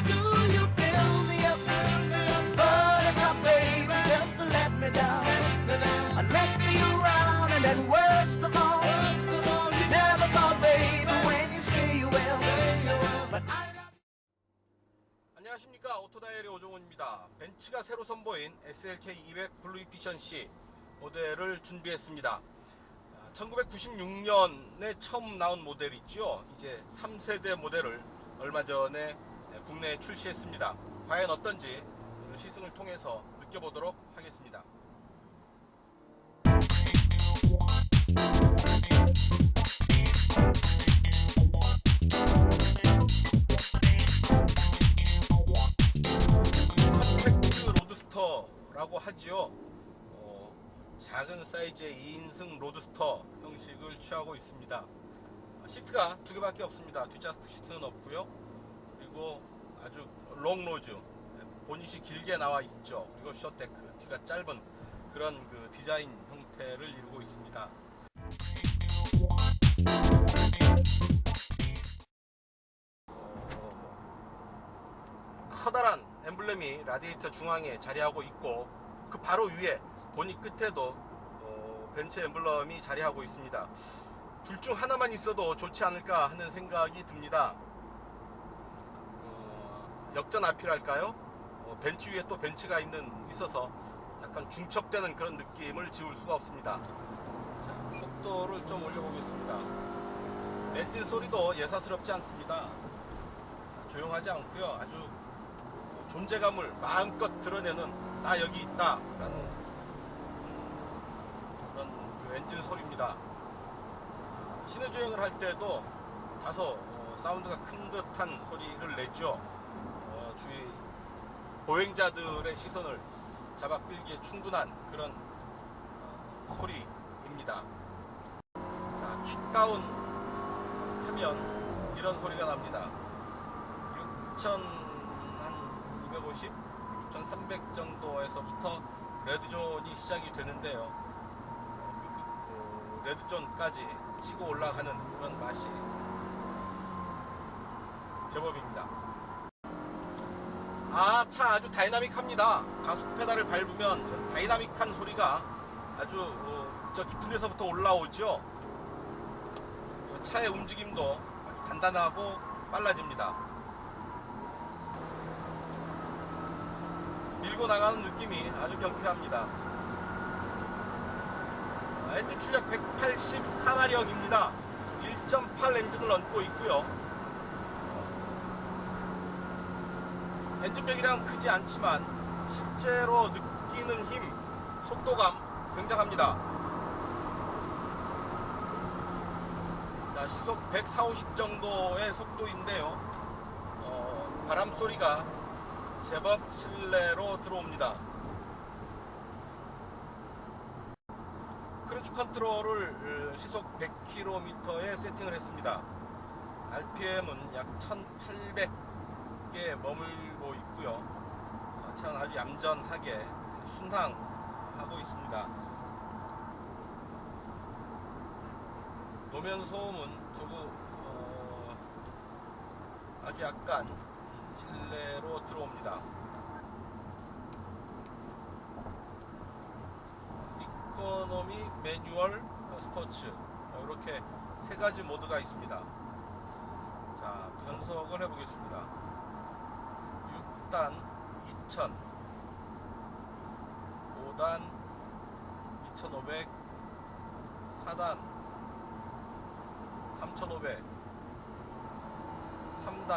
do you build me up, buttercup baby, just to let me down, unless you're around, and then worst of all, you never thought, baby, when you say you will, but I love. 안녕하십니까, 오토다이어리 오종훈입니다. 벤츠가 새로 선보인 SLK 200 블루 이피션시 모델을 준비했습니다. 1996년에 처음 나온 모델이죠. 이제 3세대 모델을 얼마 전에 국내에 출시했습니다. 과연 어떤지 오늘 시승을 통해서 느껴보도록 하겠습니다. 컴팩트 로드스터라고 하지요. 작은 사이즈의 2인승 로드스터 형식을 취하고 있습니다. 시트가 두 개밖에 없습니다. 뒷좌석 시트는 없고요. 그리고 아주 롱로즈, 보닛이 길게 나와 있죠. 그리고 숏데크, 뒤가 짧은 그런 그 디자인 형태를 이루고 있습니다. 커다란 엠블렘이 라디에이터 중앙에 자리하고 있고, 그 바로 위에 보닛 끝에도 벤츠 엠블럼이 자리하고 있습니다. 둘 중 하나만 있어도 좋지 않을까 하는 생각이 듭니다. 역전 앞이랄까요? 벤츠 위에 또 벤츠가 있어서 약간 중첩되는 그런 느낌을 지울 수가 없습니다. 자, 속도를 좀 올려보겠습니다. 엔진 소리도 예사스럽지 않습니다. 조용하지 않고요. 아주 존재감을 마음껏 드러내는, 나 여기 있다 라는 그런 그 엔진 소리입니다. 시내 주행을 할 때도 다소 사운드가 큰 듯한 소리를 내죠. 주위 보행자들의 시선을 잡아끌기에 충분한 그런 소리입니다. 자, 킥다운 하면 이런 소리가 납니다. 6,250, 6,300 정도에서부터 레드존이 시작이 되는데요. 레드존까지 치고 올라가는 그런 맛이 제법입니다. 차 아주 다이나믹합니다. 가속 페달을 밟으면 이런 다이나믹한 소리가 아주 저 깊은 데서부터 올라오죠. 차의 움직임도 아주 단단하고 빨라집니다. 밀고 나가는 느낌이 아주 경쾌합니다. 엔진 출력 184마력입니다. 1.8 엔진을 얹고 있고요. 엔진배기량 크지 않지만 실제로 느끼는 힘, 속도감 굉장합니다. 자, 시속 140, 50 정도의 속도인데요. 바람 소리가 제법 실내로 들어옵니다. 크루즈 컨트롤을 시속 100km에 세팅을 했습니다. RPM은 약 1800에 머물고 있고요. 차는 아주 얌전하게 순항하고 있습니다. 노면 소음은 조금 아주 약간 실내로 들어옵니다. 이코노미, 매뉴얼, 스포츠, 이렇게 세 가지 모드가 있습니다. 자, 변속을 해보겠습니다. 6단 2000, 5단 2500, 4단 3500, 3단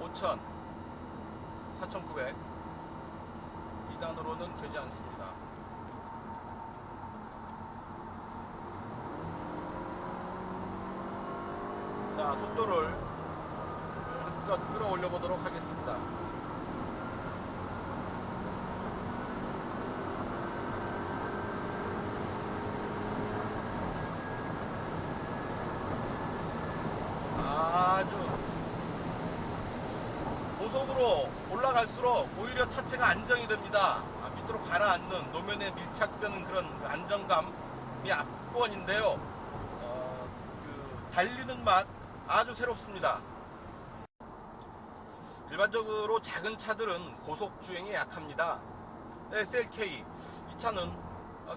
5000, 4900, 2단으로는 되지 않습니다. 자, 속도를 한껏 끌어올려 보도록 하겠습니다. 아주 고속으로 올라갈수록 오히려 차체가 안정이 됩니다. 밑으로 가라앉는, 노면에 밀착되는 그런 안정감이 압권인데요. 달리는 맛 아주 새롭습니다. 일반적으로 작은 차들은 고속 주행에 약합니다. SLK 이 차는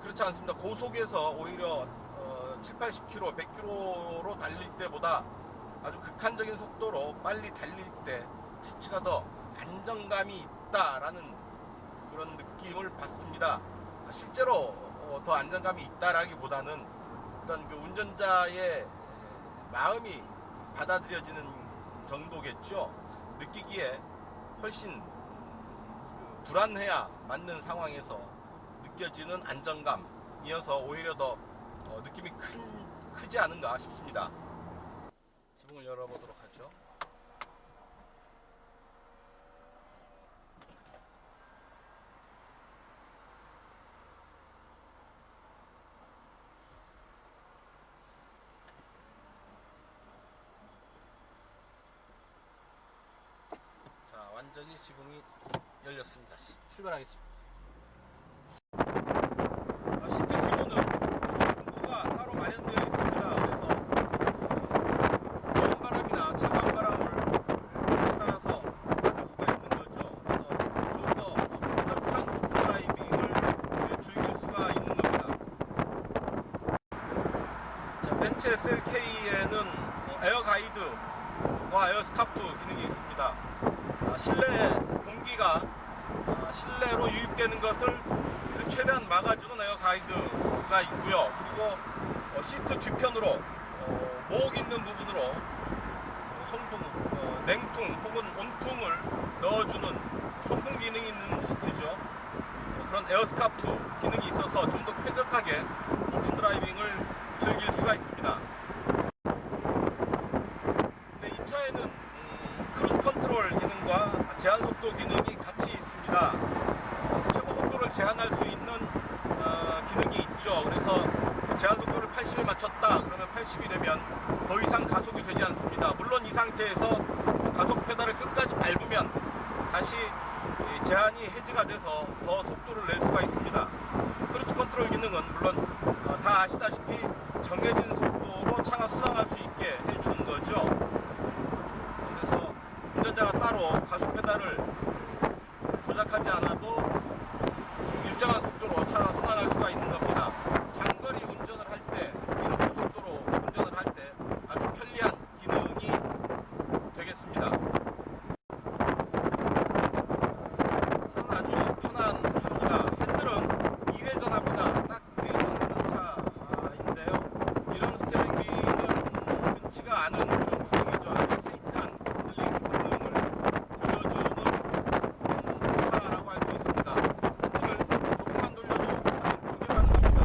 그렇지 않습니다. 고속에서 오히려 7, 80km, 100km로 달릴 때보다 아주 극한적인 속도로 빨리 달릴 때 차체가 더 안정감이 있다라는 그런 느낌을 받습니다. 실제로 더 안정감이 있다라기보다는 어떤 그 운전자의 마음이 받아들여지는 정도겠죠. 느끼기에 훨씬 불안해야 맞는 상황에서 느껴지는 안정감이어서 오히려 더 느낌이 크지 않은가 싶습니다. 지붕을 열어보도록 하죠. 자, 완전히 지붕이 열렸습니다. 출발하겠습니다. 시트 뒤로는 소음구가 따로 마련되어 있습니다. 그래서 더운 바람이나 차가운 바람을 따라서 할 수가 있는 거죠. 그래서 좀 더 쾌적한 오프드라이빙을 즐길 수가 있는 겁니다. 자, 벤츠 SLK에는 에어 가이드와 에어 스카프 기능이 있습니다. 실내 공기가 실내로 유입되는 것을 최대한 막아주는 에어 가이드가 있고요. 그리고 시트 뒤편으로 목 있는 부분으로 송풍, 냉풍 혹은 온풍을 넣어주는 송풍 기능이 있는 시트죠. 그런 에어 스카프 기능이 있어서 좀 더 쾌적하게 오픈 드라이빙을 즐길 수가 있습니다. 근데 이 차에는 크루즈 컨트롤 기능과 제한 속도 기능이 같이 있습니다. 최고 속도를 제한할 수 있는 기능이 있죠. 그래서 제한 속도를 80에 맞췄다 그러면 80이 되면 더 이상 가속이 되지 않습니다. 물론 이 상태에서 가속 페달을 끝까지 밟으면 다시 제한이 해지가 돼서 더 속도를 낼 수가 있습니다. 크루즈 컨트롤 기능은 물론 다 아시다시피 정해진 속도로 차가 순항할 수 있게 해주는 거죠. 그래서 운전자가 따로 가속 페달을 조작하지 않아도 일정한 속도로 차가 순항할 수가 있는 겁니다. 장거리 운전을 할 때, 이런 고속도로 운전을 할 때 아주 편리한 기능이 되겠습니다. 차는 아주 편안합니다. 핸들은 2회전합니다. 딱 2회전하는 차인데요. 이런 스티어링 휠은 흔치가 않은 그런 구성이죠. 아주 타이트한 핸들링 성능을 보여주는 차라고 할 수 있습니다. 핸들을 조금만 돌려도 차는 크게 반응합니다.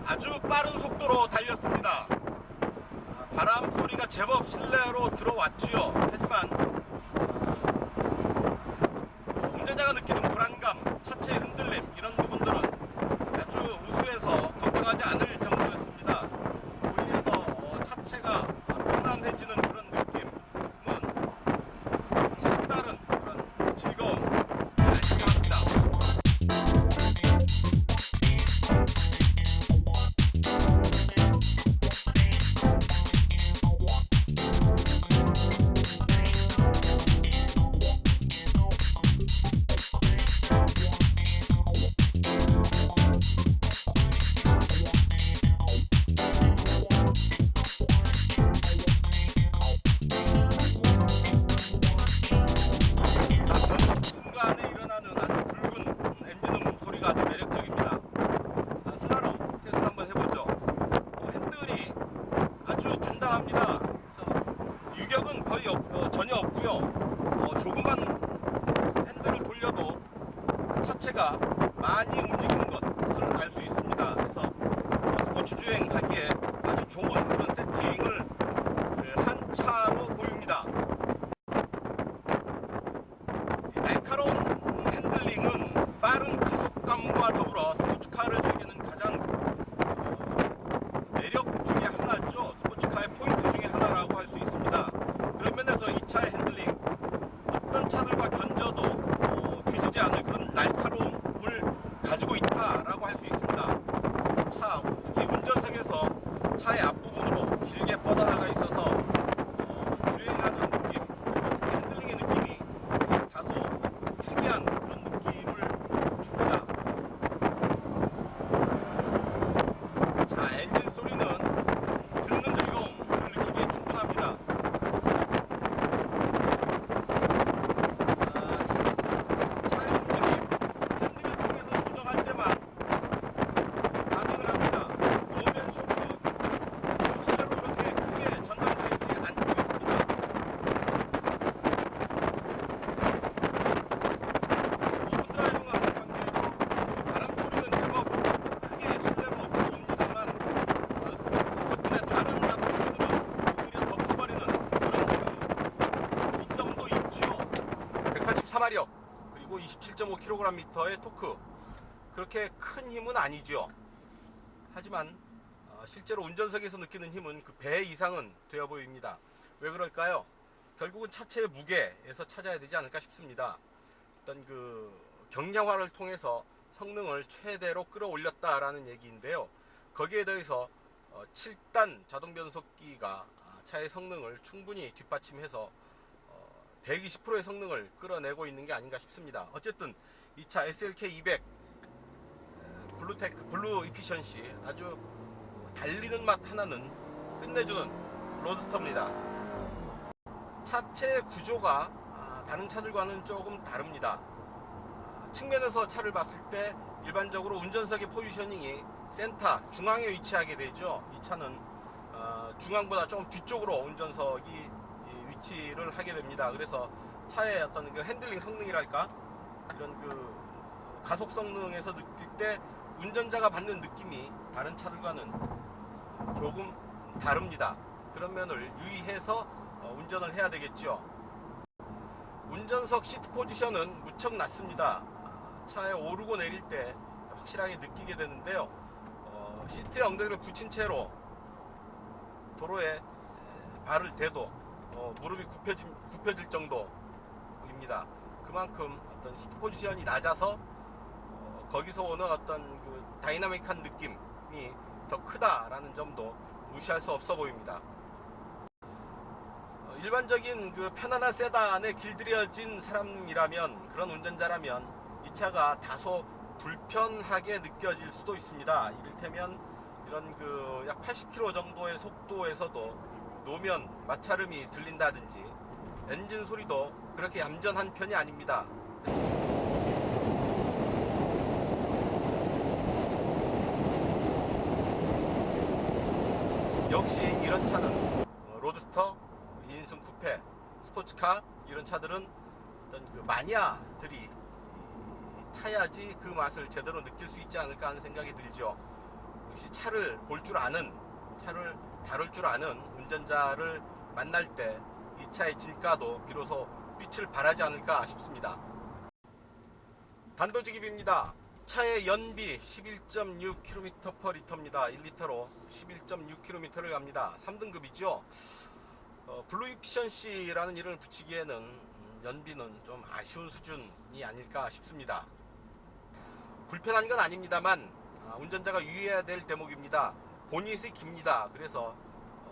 아주 빠른 속도로 달렸습니다. 바람 소리가 제법 실내로 들어왔지요. 하지만 운전자가 느끼는 불안감, 차체 흔들림 이런 부분들은 아주 우수해서 걱정하지 않을 정도였습니다. 오히려 더 차체가 편안해지는 그런 느낌은 색다른 그런 즐거움 아니겠습니다. 순간에 일어나는 아주 붉은 엔진음 소리가 아주 매력적입니다. 슬라롬 테스트 한번 해보죠. 핸들이 아주 단단합니다. 그래서 유격은 거의 전혀 없고요. 조그만 핸들을 돌려도 차체가 많이 움직이는 것을 알 수 있습니다. 그래서 스포츠 주행하기에 아주 좋은 그런 세팅을 한 차로 보입니다. 날카로운 핸들링은 빠른 가속감과 더불어 스포츠카를 즐기는 가장 매력 중에 하나죠. 스포츠카의 포인트 중에 하나라고 할 수 있습니다. 그런 면에서 이 차의 핸들링 94마력 그리고 27.5kgm의 토크. 그렇게 큰 힘은 아니죠. 하지만 실제로 운전석에서 느끼는 힘은 그 배 이상은 되어 보입니다. 왜 그럴까요? 결국은 차체의 무게에서 찾아야 되지 않을까 싶습니다. 어떤 그 경량화를 통해서 성능을 최대로 끌어올렸다라는 얘기인데요. 거기에 대해서 7단 자동 변속기가 차의 성능을 충분히 뒷받침해서 120%의 성능을 끌어내고 있는 게 아닌가 싶습니다. 어쨌든 이 차 SLK 200 블루 이피션시, 아주 달리는 맛 하나는 끝내주는 로드스터입니다. 차체 구조가 다른 차들과는 조금 다릅니다. 측면에서 차를 봤을 때 일반적으로 운전석의 포지셔닝이 센터 중앙에 위치하게 되죠. 이 차는 중앙보다 좀 뒤쪽으로 운전석이 위치를 하게 됩니다. 그래서 차의 어떤 그 핸들링 성능이랄까, 이런 그 가속 성능에서 느낄 때 운전자가 받는 느낌이 다른 차들과는 조금 다릅니다. 그런 면을 유의해서 운전을 해야 되겠죠. 운전석 시트 포지션은 무척 낮습니다. 차에 오르고 내릴 때 확실하게 느끼게 되는데요. 시트에 엉덩이를 붙인 채로 도로에 발을 대도 무릎이 굽혀질 정도입니다. 그만큼 어떤 시트 포지션이 낮아서 거기서 오는 어떤 그 다이나믹한 느낌이 더 크다라는 점도 무시할 수 없어 보입니다. 일반적인 그 편안한 세단에 길들여진 사람이라면, 그런 운전자라면 이 차가 다소 불편하게 느껴질 수도 있습니다. 이를테면 이런 그 약 80km 정도의 속도에서도 노면 마찰음이 들린다든지, 엔진 소리도 그렇게 얌전한 편이 아닙니다. 역시 이런 차는 로드스터, 2인승 쿠페, 스포츠카, 이런 차들은 어떤 그 마니아들이 타야지 그 맛을 제대로 느낄 수 있지 않을까 하는 생각이 들죠. 역시 차를 볼 줄 아는, 차를 다룰 줄 아는 운전자를 만날 때 이 차의 진가도 비로소 빛을 발하지 않을까 싶습니다. 단도직입입니다. 차의 연비 11.6km/L입니다. 1리터로 11.6km를 갑니다. 3등급이죠. 블루 이피션시라는 이름을 붙이기에는 연비는 좀 아쉬운 수준이 아닐까 싶습니다. 불편한 건 아닙니다만 운전자가 유의해야 될 대목입니다. 보닛이 깁니다. 그래서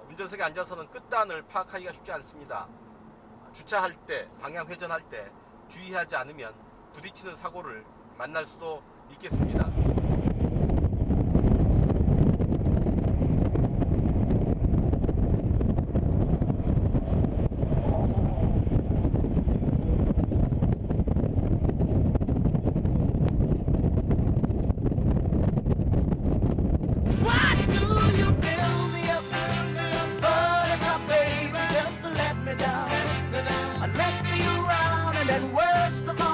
운전석에 앉아서는 끝단을 파악하기가 쉽지 않습니다. 주차할 때, 방향 회전할 때 주의하지 않으면 부딪히는 사고를 만날 수도 있겠습니다. Why do you build me up, buttercup baby, just to let me down? I messed you around and then worst of all,